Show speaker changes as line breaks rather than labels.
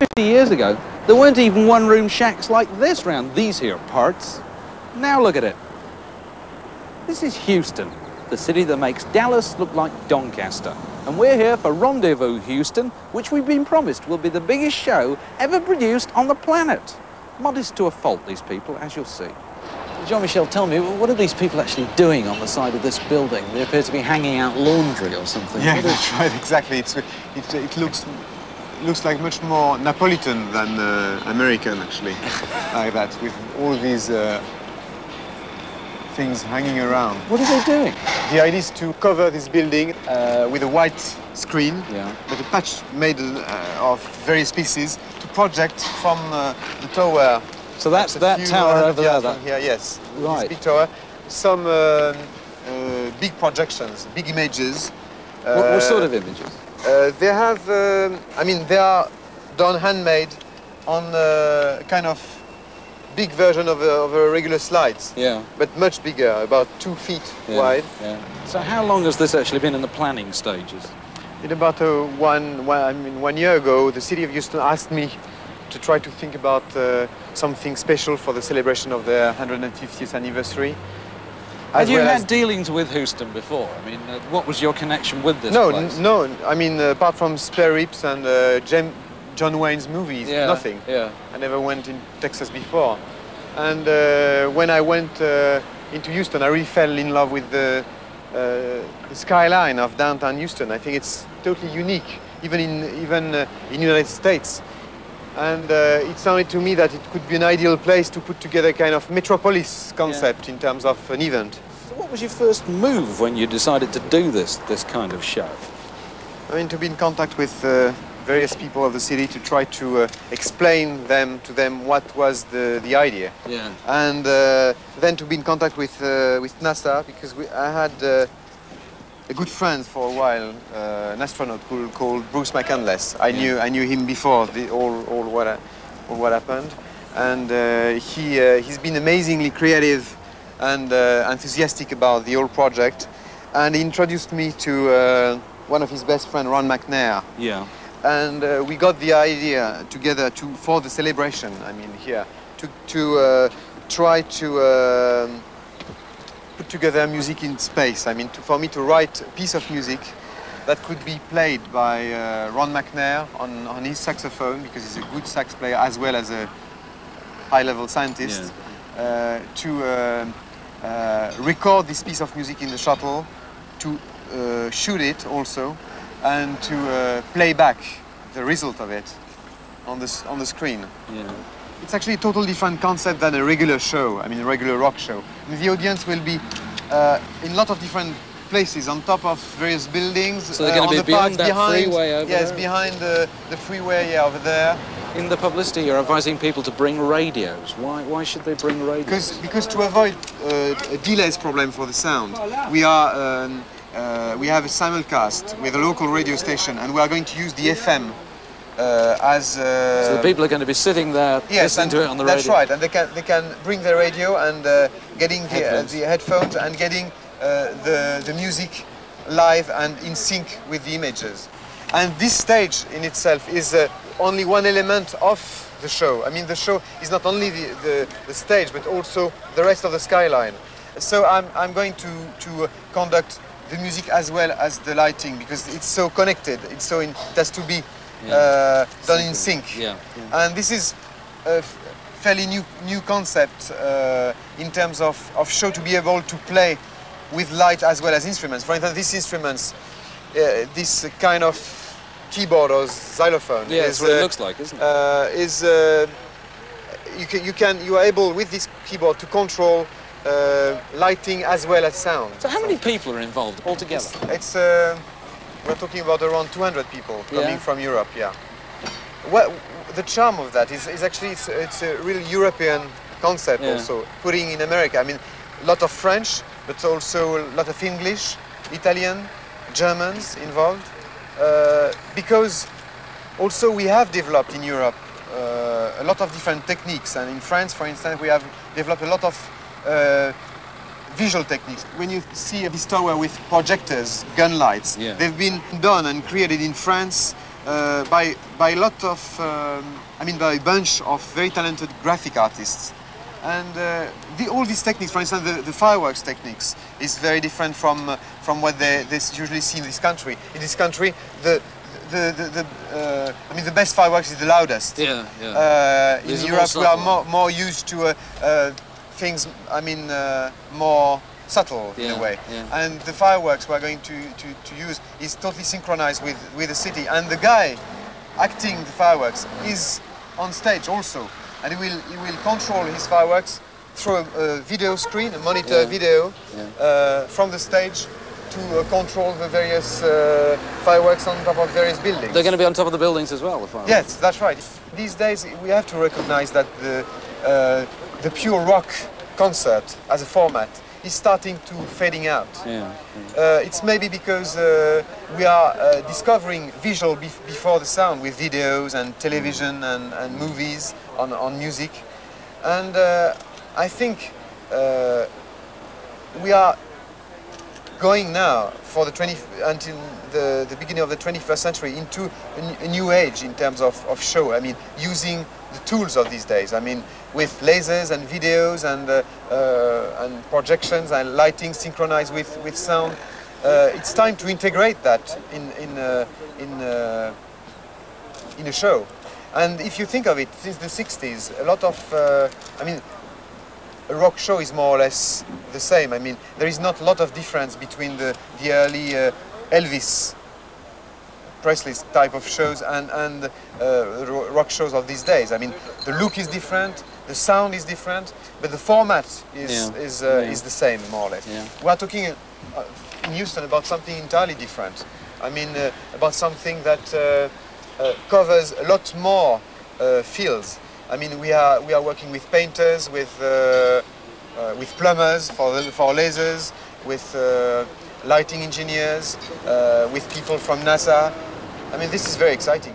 50 years ago, there weren't even one-room shacks like this round these here parts. Now look at it. This is Houston, the city that makes Dallas look like Doncaster. And we're here for Rendezvous Houston, which we've been promised will be the biggest show ever produced on the planet. Modest to a fault, these people, as you'll see. Jean-Michel, tell me, what are these people actually doing on the side of this building? They appear to be hanging out laundry or something.
Yeah, that's right, exactly. It looks like much more Napolitan than American, actually, like that, with all these things hanging around.
What are they doing?
The idea is to cover this building with a white screen, but a patch made of various pieces to project from the tower.
So that's that tower over there, then?
Here, yes.
Right.
This big tower. Some big projections, big images.
What sort of images?
They have, I mean, they are done handmade on a kind of big version of a regular slides. Yeah. But much bigger, about 2 feet wide. Yeah.
So how long has this actually been in the planning stages?
In about 1 year ago, the city of Houston asked me to try to think about something special for the celebration of their 150th anniversary.
Had you had dealings with Houston before? I mean, what was your connection with this place?
No. I mean, apart from spare ribs and John Wayne's movies, nothing. Yeah. I never went in Texas before. And when I went into Houston, I really fell in love with the skyline of downtown Houston. I think it's totally unique, even in United States. And it sounded to me that it could be an ideal place to put together a kind of metropolis concept in terms of an event.
So what was your first move when you decided to do this kind of show?
I mean, to be in contact with various people of the city to try to explain to them what was the idea. Yeah. And then to be in contact with NASA, because I had a good friend for a while, an astronaut called Bruce McCandless. I knew him before all what happened, and he's been amazingly creative and enthusiastic about the whole project, and he introduced me to one of his best friends, Ron McNair. Yeah. And we got the idea together for the celebration. I mean, here to try to put together music in space. I mean, for me to write a piece of music that could be played by Ron McNair on his saxophone, because he's a good sax player as well as a high-level scientist, to record this piece of music in the shuttle, to shoot it also, and to play back the result of it on the screen. Yeah. It's actually a totally different concept than a regular show, I mean a regular rock show. And the audience will be in a lot of different places, on top of various buildings.
So they're going to be beyond that freeway over there?
Yes, behind the freeway over there.
In the publicity, you're advising people to bring radios. Why should they bring radios?
Because to avoid a delays problem for the sound, we have a simulcast with a local radio station, and we are going to use the FM
so the people are going to be sitting there listening to it on the radio.
That's right, and they can bring their radio and getting the headphones and getting the music live and in sync with the images. And this stage in itself is only one element of the show. I mean, the show is not only the stage, but also the rest of the skyline. So I'm going to conduct the music as well as the lighting, because it's so connected. It has to be done in sync. And this is a fairly new concept in terms of show, to be able to play with light as well as instruments. For instance, these instruments, this kind of keyboard or xylophone.
Yeah, that's what it looks like, isn't it?
You are able with this keyboard to control lighting as well as sound.
So how many people are involved altogether?
We're talking about around 200 people coming from Europe. Yeah. Well, the charm of that is actually it's a really European concept also. Putting in America, I mean, a lot of French, but also a lot of English, Italian, Germans involved, because also we have developed in Europe a lot of different techniques, and in France, for instance, we have developed a lot of visual techniques. When you see this tower with projectors, gun lights, they've been done and created in France by a lot of, by a bunch of very talented graphic artists. And all these techniques, for instance, the fireworks techniques, is very different from what they usually see in this country. In this country, the best fireworks is the loudest.
Yeah, yeah.
In Europe, we are more used to things, more subtle in a way. Yeah. And the fireworks we are going to use is totally synchronized with the city. And the guy acting the fireworks is on stage also. And he will control his fireworks through a video screen, a monitor video, from the stage to control the various fireworks on top of various buildings.
They're going to be on top of the buildings as well, the fireworks?
Yes, that's right. These days we have to recognize that the pure rock concert as a format is starting to fading out. Yeah. It's maybe because we are discovering visual before the sound with videos and television and movies on music. And I think we are going now for until the beginning of the 21st century into a new age in terms of show. I mean, using the tools of these days. I mean, with lasers and videos and projections and lighting synchronized with sound. It's time to integrate that in a show. And if you think of it, since the 60s, a lot of, a rock show is more or less the same. I mean, there is not a lot of difference between the early Elvis Presley type of shows and rock shows of these days. I mean, the look is different, the sound is different, but the format is the same, more or less. Yeah. We are talking in Houston about something entirely different. I mean, about something that covers a lot more fields. I mean, we are working with painters, with plumbers for lasers, with lighting engineers, with people from NASA. I mean, this is very exciting.